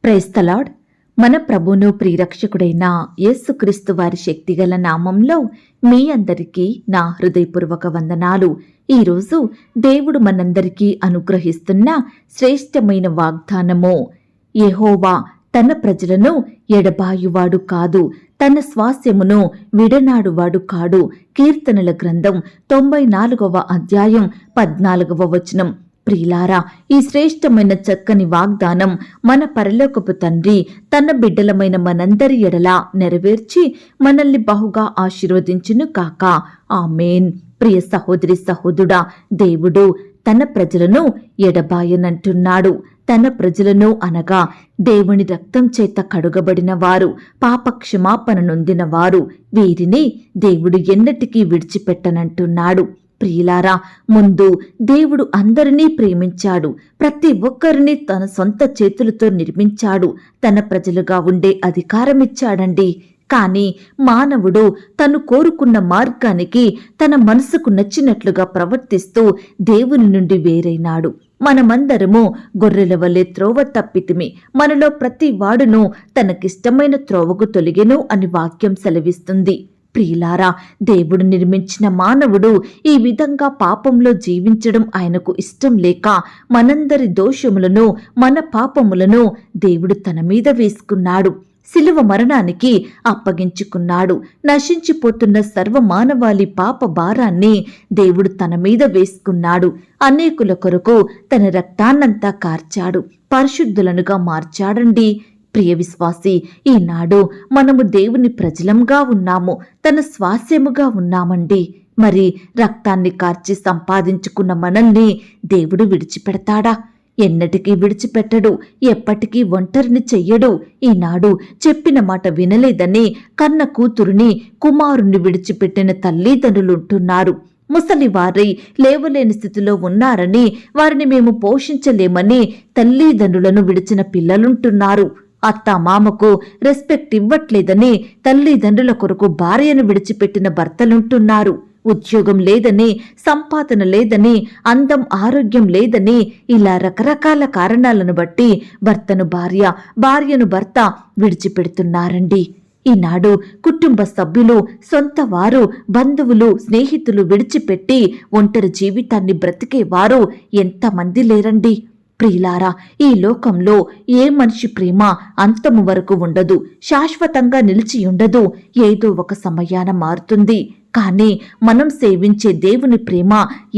Praise the lord. మన ప్రభువును ప్రియరక్షకుడైన యేసుక్రీస్తు వారి శక్తిగల నామంలో మీ అందరికీ నా హృదయపూర్వక వందనాలు. ఈరోజు దేవుడు మనందరికీ అనుగ్రహిస్తున్న శ్రేష్టమైన వాగ్దానము, యెహోవా తన ప్రజలను ఎడబాయువాడు కాదు, తన స్వాస్యమును విడనాడువాడు కాడు. కీర్తనల గ్రంథం 94వ అధ్యాయం 14వ వచనం. ప్రియులారా, ఈ శ్రేష్టమైన చక్కని వాగ్దానం మన పరలోకపు తండ్రి తన బిడ్డలమైన మనందరి ఎడల నెరవేర్చి మనల్ని బహుగా ఆశీర్వదించును కాక. ఆమేన్. ప్రియ సహోదరి సహోదరుడా, దేవుడు తన ప్రజలను ఎడబాయనంటున్నాడు. తన ప్రజలను అనగా దేవుని రక్తం చేత కడుగబడిన వారు, పాప క్షమాపణ నొందిన వారు, వీరిని దేవుడు ఎన్నటికీ విడిచిపెట్టనంటున్నాడు. ప్రియులారా, ముందు దేవుడు అందరినీ ప్రేమించాడు. ప్రతి ఒక్కరిని తన సొంత చేతులతో నిర్మించాడు. తన ప్రజలుగా ఉండే అధికారమిచ్చాడండి. కానీ మానవుడు తను కోరుకున్న మార్గానికి తన మనసుకు నచ్చినట్లుగా ప్రవర్తిస్తూ దేవుని నుండి వేరైనాడు. మనమందరము గొర్రెల వలె త్రోవ తప్పితిమి, మనలో ప్రతి వాడును తనకిష్టమైన త్రోవకు తొలగెను అని వాక్యం సెలవిస్తుంది. ప్రియులారా, దేవుడు నిర్మించిన మానవుడు ఈ విధంగా పాపంలో జీవించడం ఆయనకు ఇష్టం లేక మనందరి దోషములను, మన పాపములను దేవుడు తన మీద వేసుకున్నాడు. శిలువ మరణానికి అప్పగించుకున్నాడు. నశించిపోతున్న సర్వ మానవాళి పాప భారాన్ని దేవుడు తన మీద వేసుకున్నాడు. అనేకుల కొరకు తన రక్తాన్నంతా కార్చాడు. పరిశుద్ధులనుగా మార్చాడండి. ప్రియ విశ్వాసి, ఈనాడు మనము దేవుని ప్రజలంగా ఉన్నాము, తన స్వాస్యముగా ఉన్నామండి. మరి రక్తాన్ని కార్చి సంపాదించుకున్న మనల్ని దేవుడు విడిచిపెడతాడా? ఎన్నటికీ విడిచిపెట్టడు. ఎప్పటికీ ఒంటరిని చెయ్యడు. ఈనాడు చెప్పిన మాట వినలేదని కన్న కూతురుని, కుమారుణ్ణి విడిచిపెట్టిన తల్లిదండ్రులుంటున్నారు. ముసలివారై లేవలేని స్థితిలో ఉన్నారని, వారిని మేము పోషించలేమని తల్లిదండ్రులను విడిచిన పిల్లలుంటున్నారు. అత్త మామకు రెస్పెక్ట్ ఇవ్వట్లేదని తల్లిదండ్రుల కొరకు భార్యను విడిచిపెట్టిన భర్తలుంటున్నారు. ఉద్యోగం లేదని, సంపాదన లేదని, అందం ఆరోగ్యం లేదని, ఇలా రకరకాల కారణాలను బట్టి భర్తను భార్య, భార్యను భర్త విడిచిపెడుతున్నారండి. ఈనాడు కుటుంబ సభ్యులు, సొంత వారు, బంధువులు, స్నేహితులు విడిచిపెట్టి ఒంటరి జీవితాన్ని బ్రతికేవారు ఎంతమంది లేరండి. ప్రియులారా, ఈ లోకంలో ఏ మనిషి ప్రేమ అంతము వరకు ఉండదు, శాశ్వతంగా నిలిచి ఉండదు. ఏదో ఒక సమయాన మారుతుంది. కానీ మనం సేవించే దేవుని ప్రేమ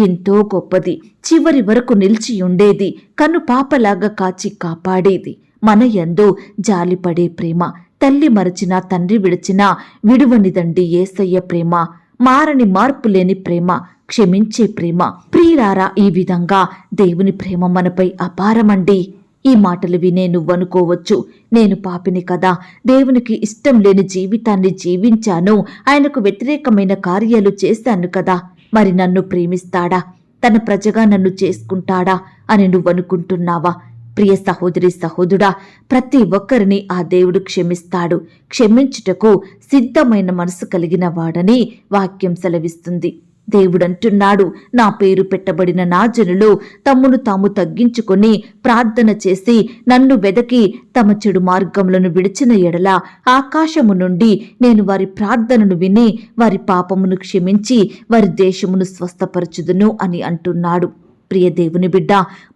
ఎంతో గొప్పది. చివరి వరకు నిలిచి ఉండేది. కను పాపలాగా కాచి కాపాడేది. మన యందు జాలిపడే ప్రేమ. తల్లి మరచినా, తండ్రి విడిచినా విడువనిదండి యేసయ్య ప్రేమ. మారని మార్పు లేని ప్రేమ, క్షమించే ప్రేమ. ప్రియులారా, ఈ విధంగా దేవుని ప్రేమ మనపై అపారమండి. ఈ మాటలు వినే నువ్వనుకోవచ్చు, నేను పాపిని కదా, దేవునికి ఇష్టం లేని జీవితాన్ని జీవించాను, ఆయనకు వ్యతిరేకమైన కార్యాలు చేశాను కదా, మరి నన్ను ప్రేమిస్తాడా, తన ప్రజగా నన్ను చేసుకుంటాడా అని నువ్వనుకుంటున్నావా? ప్రియ సహోదరి సహోదరుడా, ప్రతి ఒక్కరిని ఆ దేవుడు క్షమిస్తాడు. క్షమించుటకు సిద్ధమైన మనసు కలిగిన వాడని వాక్యం సెలవిస్తుంది. దేవుడంటున్నాడు, నా పేరు పెట్టబడిన నా జనులు తమ్మును తాము తగ్గించుకొని ప్రార్థన చేసి నన్ను వెదకి తమ చెడు మార్గములను విడిచిన ఎడల ఆకాశము నుండి నేను వారి ప్రార్థనను విని వారి పాపమును క్షమించి వారి దేశమును స్వస్థపరచుదును అని అంటున్నాడు. ప్రియ దేవుని బిడ్డ,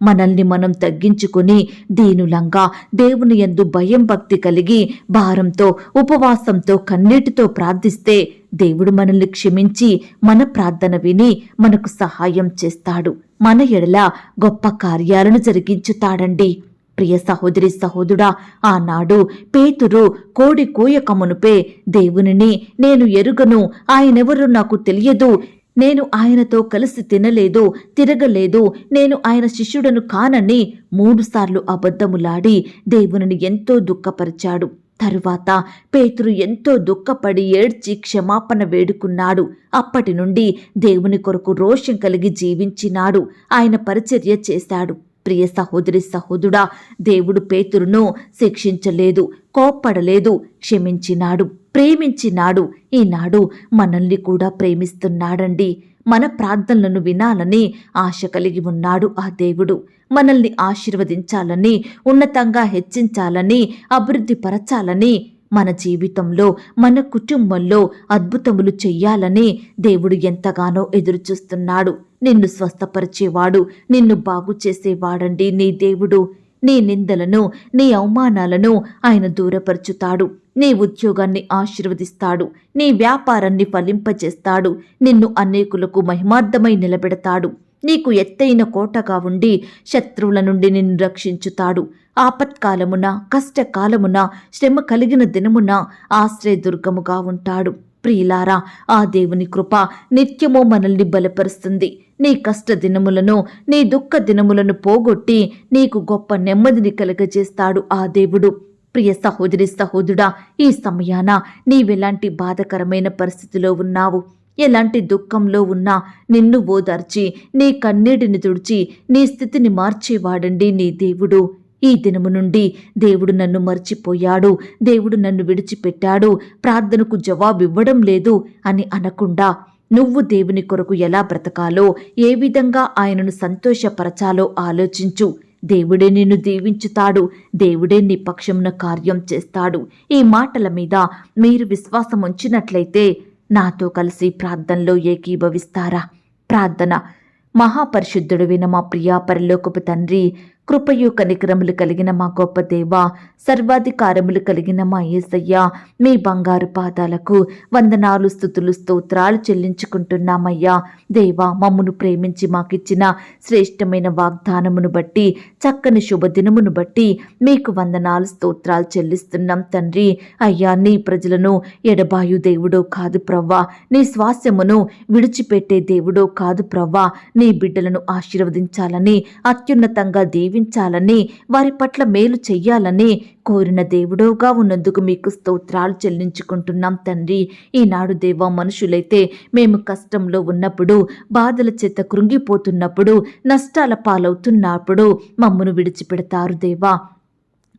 మనల్ని మనం తగ్గించుకొని దీనులంగా దేవుని యందు భయం భక్తి కలిగి భారంతో, ఉపవాసంతో, కన్నీటితో ప్రార్థిస్తే దేవుడు మనల్ని క్షమించి మన ప్రార్థన విని మనకు సహాయం చేస్తాడు. మన ఎడల గొప్ప కార్యాలను జరిగించుతాడండి. ప్రియ సహోదరి సహోదరుడా, ఆనాడు పేతురు కోడి కూయకమునుపే దేవునిని నేను ఎరుగను, ఆయనెవరో నాకు తెలియదు, నేను ఆయనతో కలిసి తినలేదు, తిరగలేదు, నేను ఆయన శిష్యుడను కానని 3 సార్లు అబద్ధములాడి దేవునిని ఎంతో దుఃఖపరిచాడు. తరువాత పేతురు ఎంతో దుఃఖపడి ఏడ్చి క్షమాపణ వేడుకున్నాడు. అప్పటి నుండి దేవుని కొరకు రోషం కలిగి జీవించినాడు. ఆయన పరిచర్య చేశాడు. ప్రియ సహోదరి సహోదరుడా, దేవుడు పేతురును శిక్షించలేదు, కోప్పడలేదు, క్షమించినాడు, ప్రేమించినాడు. ఈనాడు మనల్ని కూడా ప్రేమిస్తున్నాడండి. మన ప్రార్థనలను వినాలని ఆశ కలిగి ఉన్నాడు ఆ దేవుడు. మనల్ని ఆశీర్వదించాలని, ఉన్నతంగా హెచ్చించాలని, అభివృద్ధి పరచాలని, మన జీవితంలో, మన కుటుంబంలో అద్భుతములు చెయ్యాలని దేవుడు ఎంతగానో ఎదురుచూస్తున్నాడు. నిన్ను స్వస్థపరిచేవాడు, నిన్ను బాగు చేసేవాడండి నీ దేవుడు. నీ నిందలను, నీ అవమానాలను ఆయన దూరపరుచుతాడు. నీ ఉద్యోగాన్ని ఆశీర్వదిస్తాడు. నీ వ్యాపారాన్ని ఫలింపచేస్తాడు. నిన్ను అనేకులకు మహిమార్థమై నిలబెడతాడు. నీకు ఎత్తైన కోటగా ఉండి శత్రువుల నుండి నిన్ను రక్షించుతాడు. ఆపత్కాలమున, కష్టకాలమున, శ్రమ కలిగిన దినమున ఆశ్రయదుర్గముగా ఉంటాడు. ప్రియులారా, ఆ దేవుని కృప నిత్యము మనల్ని బలపరుస్తుంది. నీ కష్ట దినములను, నీ దుఃఖ దినములను పోగొట్టి నీకు గొప్ప నెమ్మదిని కలుగజేస్తాడు ఆ దేవుడు. ప్రియ సహోదరి సహోదరుడా, ఈ సమయాన నీవెలాంటి బాధకరమైన పరిస్థితిలో ఉన్నావు, ఎలాంటి దుఃఖంలో ఉన్నా నిన్ను ఓదార్చి, నీ కన్నీటిని తుడిచి, నీ స్థితిని మార్చేవాడండి నీ దేవుడు. ఈ దినము నుండి దేవుడు నన్ను మర్చిపోయాడు, దేవుడు నన్ను విడిచిపెట్టాడు, ప్రార్థనకు జవాబివ్వడం లేదు అని అనకుండా, నువ్వు దేవుని కొరకు ఎలా బ్రతకాలో, ఏ విధంగా ఆయనను సంతోషపరచాలో ఆలోచించు. దేవుడే నిన్ను దీవించుతాడు. దేవుడే నీ పక్షమున కార్యం చేస్తాడు. ఈ మాటల మీద మీరు విశ్వాసం ఉంచినట్లయితే నాతో కలిసి ప్రార్థనలో ఏకీభవిస్తారా? ప్రార్థన. మహాపరిశుద్ధుడైన మా ప్రియా పరలోకపు తండ్రి, కృపయు కనికరములు కలిగిన మా గొప్ప దేవ, సర్వాధికారములు కలిగిన మా యేసయ్య, మీ బంగారు పాదాలకు వందనాలు, స్తుతులు, స్తోత్రాలు చెల్లించుకుంటున్నామయ్యా. దేవా, మమ్మును ప్రేమించి మాకిచ్చిన శ్రేష్టమైన వాగ్దానమును బట్టి, చక్కని శుభదినమును బట్టి మీకు వందనాలు, స్తోత్రాలు చెల్లిస్తున్నాం తండ్రి. అయ్యా, నీ ప్రజలను ఎడబాయు దేవుడో కాదు ప్రవ్వా, నీ స్వాస్యమును విడిచిపెట్టే దేవుడో కాదు ప్రవ్వా. నీ బిడ్డలను ఆశీర్వదించాలని, అత్యున్నతంగా దీవించాలని, వారి పట్ల మేలు చెయ్యాలని కోరిన దేవుడోగా ఉన్నందుకు మీకు స్తోత్రాలు చెల్లించుకుంటున్నాం తండ్రి. ఈనాడు దేవా, మనుషులైతే మేము కష్టంలో ఉన్నప్పుడు, బాధల చేత కృంగిపోతున్నప్పుడు, నష్టాల పాలవుతున్నప్పుడు మమ్మను విడిచిపెడతారు దేవా,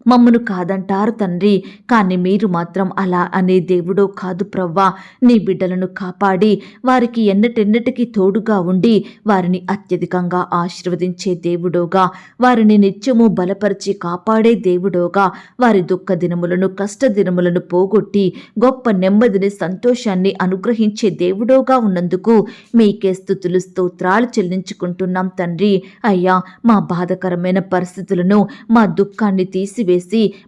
మమ్మను కాదంటారు తండ్రి. కానీ మీరు మాత్రం అలా అనే దేవుడో కాదు ప్రవ్వా. నీ బిడ్డలను కాపాడి వారికి ఎన్నటెన్నటికీ తోడుగా ఉండి వారిని అత్యధికంగా ఆశీర్వదించే దేవుడోగా, వారిని నిత్యము బలపరిచి కాపాడే దేవుడోగా, వారి దుఃఖ దినములను, కష్ట దినములను పోగొట్టి గొప్ప నెమ్మదిని, సంతోషాన్ని అనుగ్రహించే దేవుడోగా ఉన్నందుకు మీకే స్తుతులు, స్తోత్రాలు చెల్లించుకుంటున్నాం తండ్రి. అయ్యా, మా బాధకరమైన పరిస్థితులను, మా దుఃఖాన్ని తీసివేసి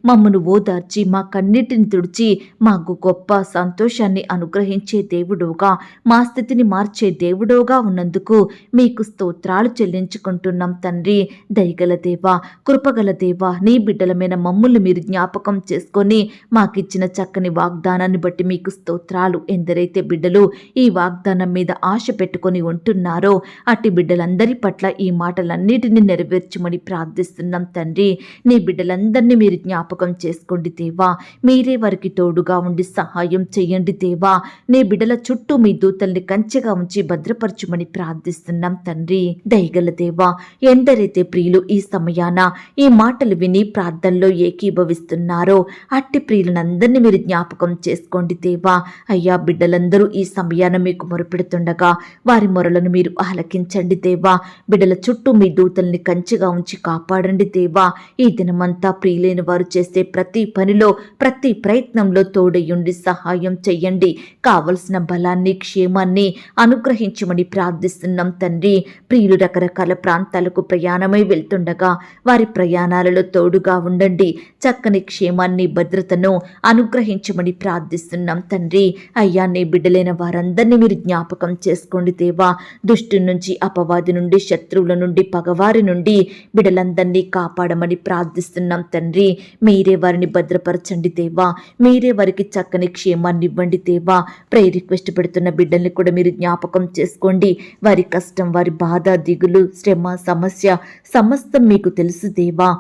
మమ్మను ఓదార్చి, మా కన్నిటిని తుడిచి మాకు గొప్ప సంతోషాన్ని అనుగ్రహించే దేవుడోగా, మా స్థితిని మార్చే దేవుడోగా ఉన్నందుకు మీకు స్తోత్రాలు చెల్లించుకుంటున్నాం తండ్రి. దయగల దేవా, కృపగల దేవా, నీ బిడ్డలమైన మమ్ముల్ని మీరు జ్ఞాపకం చేసుకొని మాకిచ్చిన చక్కని వాగ్దానాన్ని బట్టి మీకు స్తోత్రాలు. ఎందరైతే బిడ్డలు ఈ వాగ్దానం మీద ఆశ పెట్టుకొని ఉంటున్నారో అట్టి బిడ్డలందరి పట్ల ఈ మాటలన్నిటినీ నెరవేర్చమని ప్రార్థిస్తున్నాం తండ్రి. నీ బిడ్డలందరినీ మీరు జ్ఞాపకం చేసుకోండి దేవా. మీరే వారికి తోడుగా ఉండి సహాయం చేయండి దేవా. నీ బిడ్డల చుట్టూ మీ దూతల్ని కంచెగా ఉంచి భద్రపరచుమని ప్రార్థిస్తున్నాం తండ్రి. దయగల దేవా, ఎందరైతే ప్రియులు ఈ సమయాన ఈ మాటలు విని ప్రార్థనలో ఏకీభవిస్తున్నారో అట్టి ప్రియులందరినీ మీరు జ్ఞాపకం చేసుకోండి దేవా. అయ్యా, బిడ్డలందరూ ఈ సమయాన మీకు మొరపెడుతుండగా వారి మొరలను మీరు ఆలకించండి దేవా. బిడ్డల చుట్టూ మీ దూతల్ని కంచెగా ఉంచి కాపాడండి దేవా. ఈ దినమంతా ప్రియులైన వారు చేసే ప్రతి పనిలో, ప్రతి ప్రయత్నంలో తోడయుండి సహాయం చెయ్యండి. కావలసిన బలాన్ని, క్షేమాన్ని అనుగ్రహించమని ప్రార్థిస్తున్నాం తండ్రి. ప్రియులు రకరకాల ప్రాంతాలకు ప్రయాణమై వెళ్తుండగా వారి ప్రయాణాలలో తోడుగా ఉండండి. చక్కని క్షేమాన్ని, భద్రతను అనుగ్రహించమని ప్రార్థిస్తున్నాం తండ్రి. అయ్యా, నీ బిడ్డలైన వారందరినీ మీరు జ్ఞాపకం చేసుకోండి దేవా. దుష్టు నుంచి, అపవాది నుండి, శత్రువుల నుండి, పగవారి నుండి బిడ్డలందరినీ కాపాడమని ప్రార్థిస్తున్నాం తండ్రి. మీరే వారిని భద్రపరచండి దేవా. మీరే వారికి చక్కని క్షేమాన్ని ఇవ్వండి దేవా. ప్రేయర్ రిక్వెస్ట్ పెడుతున్న బిడ్డల్ని కూడా మీరు జ్ఞాపకం చేసుకోండి. వారి కష్టం, వారి బాధ, దిగులు, శ్రమ, సమస్య సమస్తం మీకు తెలుసు దేవా.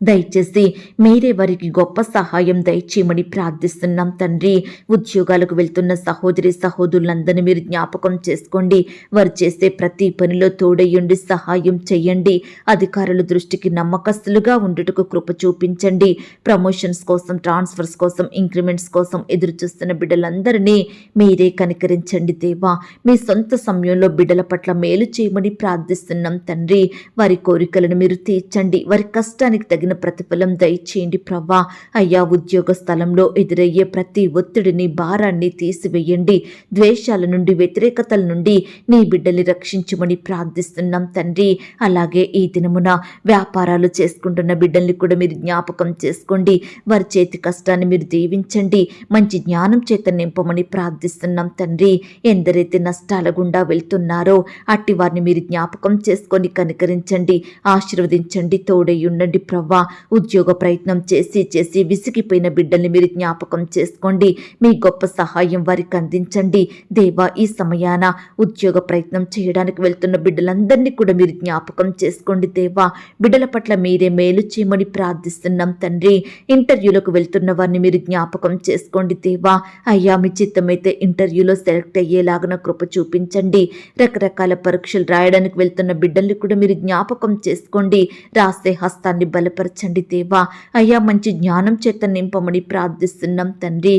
దయచేసి మీరే వారికి గొప్ప సహాయం దయచేయమని ప్రార్థిస్తున్నాం తండ్రి. ఉద్యోగాలకు వెళ్తున్న సహోదరి సహోదరులందరినీ మీరు జ్ఞాపకం చేసుకోండి. వారు చేసే ప్రతి పనిలో తోడయ్యుండి సహాయం చెయ్యండి. అధికారుల దృష్టికి నమ్మకస్తులుగా ఉండుటకు కృప చూపించండి. ప్రమోషన్స్ కోసం, ట్రాన్స్ఫర్స్ కోసం, ఇంక్రిమెంట్స్ కోసం ఎదురు చూస్తున్న బిడ్డలందరినీ మీరే కనికరించండి దేవా. మీ సొంత సమయంలో బిడ్డల పట్ల మేలు చేయమని ప్రార్థిస్తున్నాం తండ్రి. వారి కోరికలను మీరు తీర్చండి. వారి కష్టానికి తగిన ప్రతిఫలం దయచేయండి ప్రభా. అయ్యా, ఉద్యోగ స్థలంలో ఎదురయ్యే ప్రతి ఒత్తిడిని, భారాన్ని తీసివేయండి. ద్వేషాల నుండి, వ్యతిరేకతల నుండి నీ బిడ్డల్ని రక్షించమని ప్రార్థిస్తున్నాం తండ్రి. అలాగే ఈ దినమున వ్యాపారాలు చేసుకుంటున్న బిడ్డల్ని కూడా మీరు జ్ఞాపకం చేసుకోండి. వారి చేతి కష్టాన్ని మీరు దీవించండి. మంచి జ్ఞానం చేత నింపమని ప్రార్థిస్తున్నాం తండ్రి. ఎందరైతే నష్టాల గుండా వెళ్తున్నారో అట్టి వారిని మీరు జ్ఞాపకం చేసుకొని కనికరించండి, ఆశీర్వదించండి, తోడై ఉండండి ప్రభా. ఉద్యోగ ప్రయత్నం చేసి చేసి విసిగిపోయిన బిడ్డల్ని మీరు జ్ఞాపకం చేసుకోండి. మీ గొప్ప సహాయం వారికి అందించండి దేవా. ఈ సమయాన ఉద్యోగ ప్రయత్నం చేయడానికి వెళ్తున్న బిడ్డలందరినీ కూడా మీరు జ్ఞాపకం చేసుకోండి దేవా. బిడ్డల పట్ల మీరే మేలు చేయమని ప్రార్థిస్తున్నాం తండ్రి. ఇంటర్వ్యూలకు వెళ్తున్న వారిని మీరు జ్ఞాపకం చేసుకోండి దేవా. అయ్యా, మీ చిత్తమైతే ఇంటర్వ్యూలో సెలెక్ట్ అయ్యేలాగా కృప చూపించండి. రకరకాల పరీక్షలు రాయడానికి వెళ్తున్న బిడ్డల్ని కూడా మీరు జ్ఞాపకం చేసుకోండి. రాసే హస్తాన్ని బలపరచండి దేవా. అయ్యా, మంచి జ్ఞానం చేత నింపమని ప్రార్థిస్తున్నాం తండ్రి.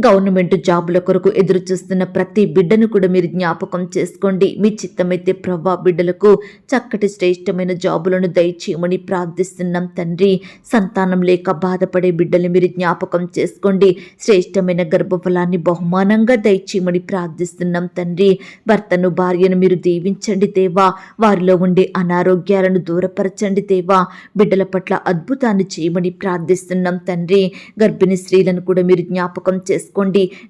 గవర్నమెంట్ జాబుల కొరకు ఎదురు చూస్తున్న ప్రతి బిడ్డను కూడా మీరు జ్ఞాపకం చేసుకోండి. మీ చిత్తమైతే ప్రభా బిడ్డలకు చక్కటి శ్రేష్టమైన జాబులను దయచేయమని ప్రార్థిస్తున్నాం తండ్రి. సంతానం లేక బాధపడే బిడ్డలు మీరు జ్ఞాపకం చేసుకోండి. శ్రేష్టమైన గర్భఫలాన్ని బహుమానంగా దయచేయమని ప్రార్థిస్తున్నాం తండ్రి. భర్తను, భార్యను మీరు దీవించండి దేవా. వారిలో ఉండే అనారోగ్యాలను దూరపరచండి దేవా. బిడ్డల పట్ల అద్భుతాన్ని చేయమని ప్రార్థిస్తున్నాం తండ్రి. గర్భిణీ స్త్రీలను కూడా మీరు జ్ఞాపకం చేసుకోండి.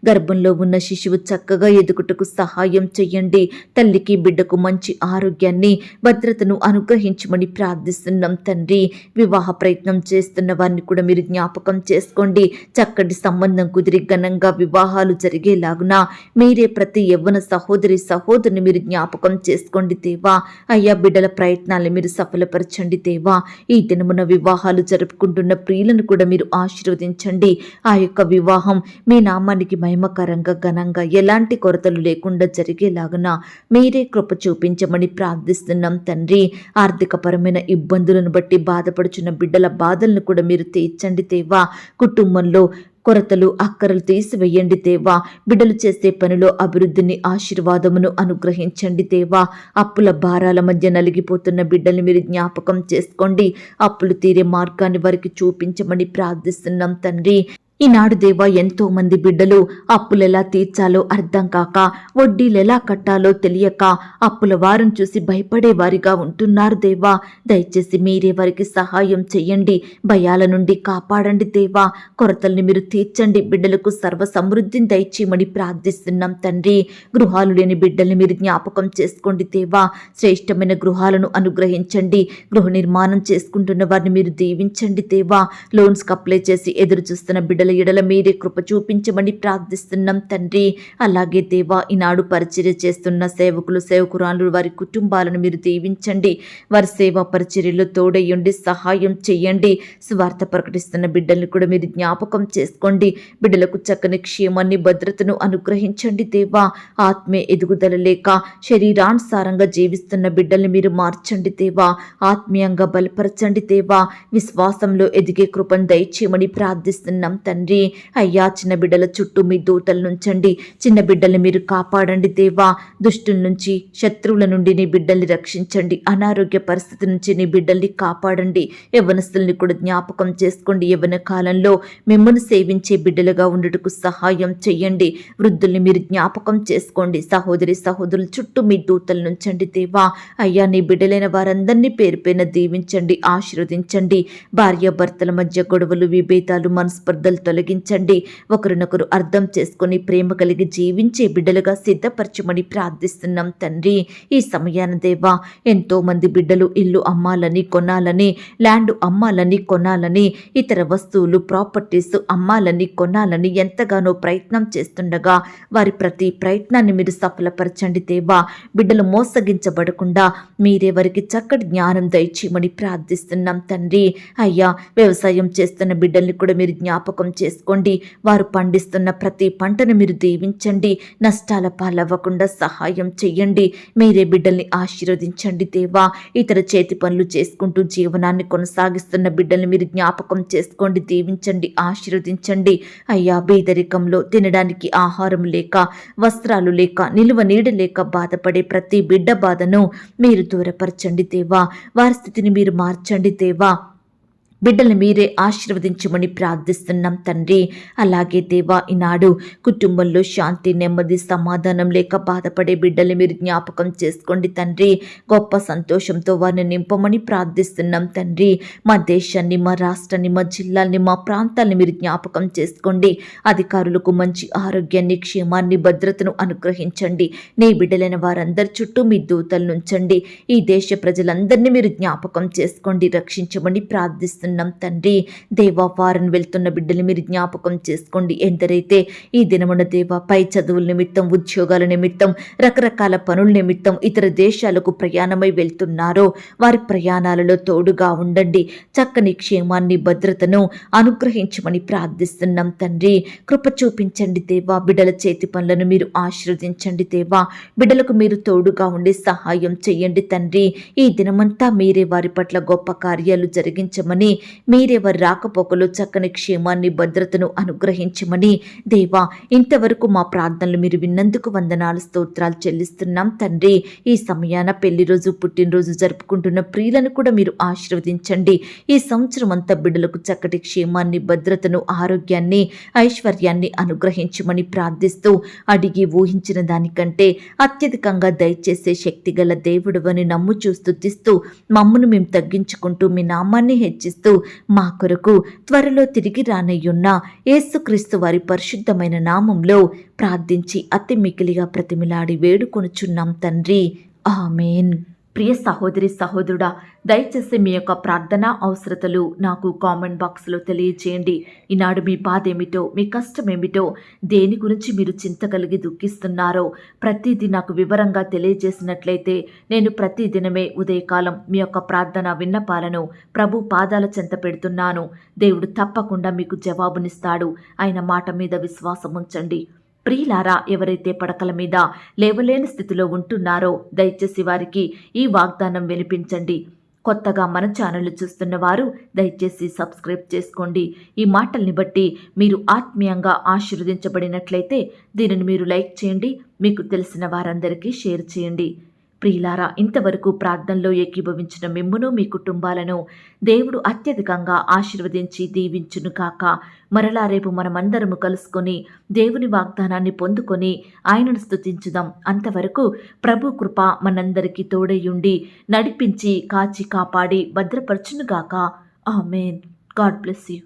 గర్భంలో ఉన్న శిశువు చక్కగా ఎదుగుటకు సహాయం చెయ్యండి. తల్లికి, బిడ్డకు మంచి ఆరోగ్యాన్ని, భద్రతను అనుగ్రహించమని ప్రార్థిస్తున్నాం తండ్రి. వివాహ ప్రయత్నం చేస్తున్న వారిని కూడా మీరు జ్ఞాపకం చేసుకోండి. చక్కటి సంబంధం కుదిరి ఘనంగా వివాహాలు జరిగేలాగున మీరే ప్రతి యవ్వన సహోదరి సహోదరుని మీరు జ్ఞాపకం చేసుకోండి దేవా. అయ్యా, బిడ్డల ప్రయత్నాలను మీరు సఫలపరచండి దేవా. ఈ దినమున వివాహాలు జరుపుకుంటున్న ప్రియులను కూడా మీరు ఆశీర్వదించండి. ఆ యొక్క వివాహం మీ నామానికి మహిమకరంగా, ఘనంగా, ఎలాంటి కొరతలు లేకుండా జరిగేలాగున మీరే కృప చూపించమని ప్రార్థిస్తున్నాం తండ్రి. ఆర్థికపరమైన ఇబ్బందులను బట్టి బాధపడుచున్న బిడ్డల బాధలను కూడా మీరు తీర్చండి దేవా. కుటుంబంలో కొరతలు, అక్కరలు తీసివేయండి దేవా. బిడ్డలు చేసే పనిలో అభివృద్ధిని, ఆశీర్వాదమును అనుగ్రహించండి దేవా. అప్పుల భారాల మధ్య నలిగిపోతున్న బిడ్డల్ని మీరు జ్ఞాపకం చేసుకోండి. అప్పులు తీరే మార్గాన్ని వారికి చూపించమని ప్రార్థిస్తున్నాం తండ్రి. ఈనాడు దేవా, ఎంతో మంది బిడ్డలు అప్పులెలా తీర్చాలో అర్థం కాక, వడ్డీలెలా కట్టాలో తెలియక అప్పుల వారిని చూసి భయపడే వారిగా ఉంటున్నారు దేవా. దయచేసి మీరే వారికి సహాయం చెయ్యండి. భయాల నుండి కాపాడండి దేవా. కొరతల్ని మీరు తీర్చండి. బిడ్డలకు సర్వ సమృద్ధిని దయచేయమని ప్రార్థిస్తున్నాం తండ్రి. గృహాలు లేని బిడ్డల్ని మీరు జ్ఞాపకం చేసుకోండి దేవా. శ్రేష్టమైన గృహాలను అనుగ్రహించండి. గృహ నిర్మాణం చేసుకుంటున్న వారిని మీరు దీవించండి దేవా. లోన్స్కి అప్లై చేసి ఎదురు చూస్తున్న బిడ్డల ఎడల మీరే కృప చూపించమని ప్రార్థిస్తున్నాం తండ్రి. అలాగే దేవా, ఈనాడు పరిచర్య చేస్తున్న సేవకులు, సేవకురాలు, వారి కుటుంబాలను మీరు దీవించండి. వారి సేవా పరిచర్యలో తోడయ్యండి, సహాయం చెయ్యండి. స్వార్థ ప్రకటిస్తున్న బిడ్డల్ని కూడా మీరు జ్ఞాపకం చేసుకోండి. బిడ్డలకు చక్కని క్షేమాన్ని, భద్రతను అనుగ్రహించండి దేవా. ఆత్మీయ ఎదుగుదల లేక శరీరానుసారంగా జీవిస్తున్న బిడ్డల్ని మీరు మార్చండి దేవా. ఆత్మీయంగా బలపరచండి దేవా. విశ్వాసంలో ఎదిగే కృపను దయచేయమని ప్రార్థిస్తున్నాం తండ్రి. అయ్యా, చిన్న బిడ్డల చుట్టూ మీ దూతలు నుంచండి. చిన్న బిడ్డల్ని మీరు కాపాడండి దేవా. దుష్టుల నుంచి, శత్రువుల నుండి నీ బిడ్డల్ని రక్షించండి. అనారోగ్య పరిస్థితి నుంచి నీ బిడ్డల్ని కాపాడండి. యవ్వనస్తుల్ని కూడా జ్ఞాపకం చేసుకోండి. యవ్వన కాలంలో మిమ్మల్ని సేవించే బిడ్డలుగా ఉండటకు సహాయం చెయ్యండి. వృద్ధుల్ని మీరు జ్ఞాపకం చేసుకోండి. సహోదరి సహోదరుల చుట్టూ మీ దూతలు నుంచండి దేవా. అయ్యా, నీ బిడ్డలైన వారందరినీ పేరు పేరున దీవించండి, ఆశీర్వదించండి. భార్యాభర్తల మధ్య గొడవలు, విభేదాలు, మనస్పర్ధలు తొలగించండి. ఒకరినొకరు అర్థం చేసుకుని ప్రేమ కలిగి జీవించే బిడ్డలుగా సిద్ధపరచమని ప్రార్థిస్తున్నాం తండ్రి. ఈ సమయాన దేవా, ఎంతో మంది బిడ్డలు ఇల్లు అమ్మాలని కొనాలని, ల్యాండ్ అమ్మాలని కొనాలని, ఇతర వస్తువులు ప్రాపర్టీస్ అమ్మాలని కొనాలని ఎంతగానో ప్రయత్నం చేస్తుండగా వారి ప్రతి ప్రయత్నాన్ని మీరు సఫలపరచండి దేవా. బిడ్డలు మోసగించబడకుండా మీరే వారికి చక్కటి జ్ఞానం దయచేయమని ప్రార్థిస్తున్నాం తండ్రి. అయ్యా, వ్యవసాయం చేస్తున్న బిడ్డల్ని కూడా మీరు జ్ఞాపకం చేసుకోండి. వారు పండిస్తున్న ప్రతి పంటను మీరు దీవించండి. నష్టాల పాలవ్వకుండా సహాయం చెయ్యండి. మీరే బిడ్డల్ని ఆశీర్వదించండి దేవా. ఇతర చేతి పనులు చేసుకుంటూ జీవనాన్ని కొనసాగిస్తున్న బిడ్డల్ని మీరు జ్ఞాపకం చేసుకోండి, దీవించండి, ఆశీర్వదించండి. అయ్యా, బీదరికంలో తినడానికి ఆహారం లేక, వస్త్రాలు లేక, నిలువ నీడ లేక బాధపడే ప్రతి బిడ్డ బాధను మీరు దూరపరచండి దేవా. వారి స్థితిని మీరు మార్చండి దేవా. బిడ్డల్ని మీరే ఆశీర్వదించమని ప్రార్థిస్తున్నాం తండ్రి. అలాగే దేవా, ఈనాడు కుటుంబంలో శాంతి, నెమ్మది, సమాధానం లేక బాధపడే బిడ్డల్ని మీరు జ్ఞాపకం చేసుకోండి తండ్రి. గొప్ప సంతోషంతో వారిని నింపమని ప్రార్థిస్తున్నాం తండ్రి. మా దేశాన్ని, మా రాష్ట్రాన్ని, మా జిల్లాల్ని, మా ప్రాంతాల్ని మీరు జ్ఞాపకం చేసుకోండి. అధికారులకు మంచి ఆరోగ్యాన్ని, క్షేమాన్ని, భద్రతను అనుగ్రహించండి. నీ బిడ్డలైన వారందరి చుట్టూ మీ దూతలు నుంచండి. ఈ దేశ ప్రజలందరినీ మీరు జ్ఞాపకం చేసుకోండి, రక్షించమని ప్రార్థిస్తున్నాం తండ్రి. దేవా, వారిని వెళ్తున్న బిడ్డలు మీరు జ్ఞాపకం చేసుకోండి. ఎందరైతే ఈ దినమున దేవా పై చదువుల నిమిత్తం, ఉద్యోగాల నిమిత్తం, రకరకాల పనుల నిమిత్తం ఇతర దేశాలకు ప్రయాణమై వెళ్తున్నారో వారి ప్రయాణాలలో తోడుగా ఉండండి. చక్కని క్షేమాన్ని, భద్రతను అనుగ్రహించమని ప్రార్థిస్తున్నాం తండ్రి. కృప చూపించండి దేవా. బిడ్డల చేతి పనులను మీరు ఆశీర్వదించండి దేవా. బిడ్డలకు మీరు తోడుగా ఉండి సహాయం చెయ్యండి తండ్రి. ఈ దినమంతా మీరే వారి పట్ల గొప్ప కార్యాలు జరిగించమని, మీరే వారి రాకపోకలు చక్కని క్షేమాన్ని, భద్రతను అనుగ్రహించమని దేవా, ఇంతవరకు మా ప్రార్థనలు మీరు విన్నందుకు వందనాలు, స్తోత్రాలు చెల్లిస్తున్నాం తండ్రి. ఈ సమయాన పెళ్లి రోజు, పుట్టినరోజు జరుపుకుంటున్న ప్రియులను కూడా మీరు ఆశీర్వదించండి. ఈ సంవత్సరం అంతా బిడ్డలకు చక్కటి క్షేమాన్ని, భద్రతను, ఆరోగ్యాన్ని, ఐశ్వర్యాన్ని అనుగ్రహించమని ప్రార్థిస్తూ, అడిగి ఊహించిన దానికంటే అత్యధికంగా దయచేసే శక్తిగల దేవుడు అని నమ్ముచూ స్తుతిస్తూ, మమ్మను మేము తగ్గించుకుంటూ మీ నామాన్ని హెచ్చిస్తూ మా కొరకు త్వరలో తిరిగి రానయ్యున్న యేసుక్రీస్తు వారి పరిశుద్ధమైన నామంలో ప్రార్థించి అతి మికిలిగా ప్రతిమిలాడి వేడుకొనుచున్నాం తండ్రి. ఆమేన్. ప్రియ సహోదరి, సహోదరుడా, దయచేసి మీ యొక్క ప్రార్థన అవసరతలు నాకు కామెంట్ బాక్స్లో తెలియజేయండి. ఈనాడు మీ బాధ ఏమిటో, మీ కష్టం ఏమిటో, దేని గురించి మీరు చింత కలిగి దుఃఖిస్తున్నారో ప్రతిదీ నాకు వివరంగా తెలియజేసినట్లయితే నేను ప్రతిదినమే ఉదయకాలం మీ యొక్క ప్రార్థన విన్నపాలను ప్రభు పాదాల చెంత పెడుతున్నాను. దేవుడు తప్పకుండా మీకు జవాబునిస్తాడు. ఆయన మాట మీద విశ్వాసం ఉంచండి. ప్రియులారా, ఎవరైతే పడకల మీద లేవలేని స్థితిలో ఉంటున్నారో దయచేసి వారికి ఈ వాగ్దానం వినిపించండి. కొత్తగా మన ఛానల్ చూస్తున్న వారు దయచేసి సబ్స్క్రైబ్ చేసుకోండి. ఈ మాటల్ని బట్టి మీరు ఆత్మీయంగా ఆశీర్వదించబడినట్లయితే దీనిని మీరు లైక్ చేయండి, మీకు తెలిసిన వారందరికీ షేర్ చేయండి. ప్రియులారా, ఇంతవరకు ప్రార్థనలో ఏకీభవించిన మిమ్మును, మీ కుటుంబాలను దేవుడు అత్యధికంగా ఆశీర్వదించి దీవించును కాక. మరలా రేపు మనమందరము కలుసుకొని దేవుని వాగ్దానాన్ని పొందుకొని ఆయనను స్తుతించుదాం. అంతవరకు ప్రభు కృప మనందరికీ తోడయుండి నడిపించి కాచి కాపాడి భద్రపరచునుగాక. ఆమేన్. God bless you.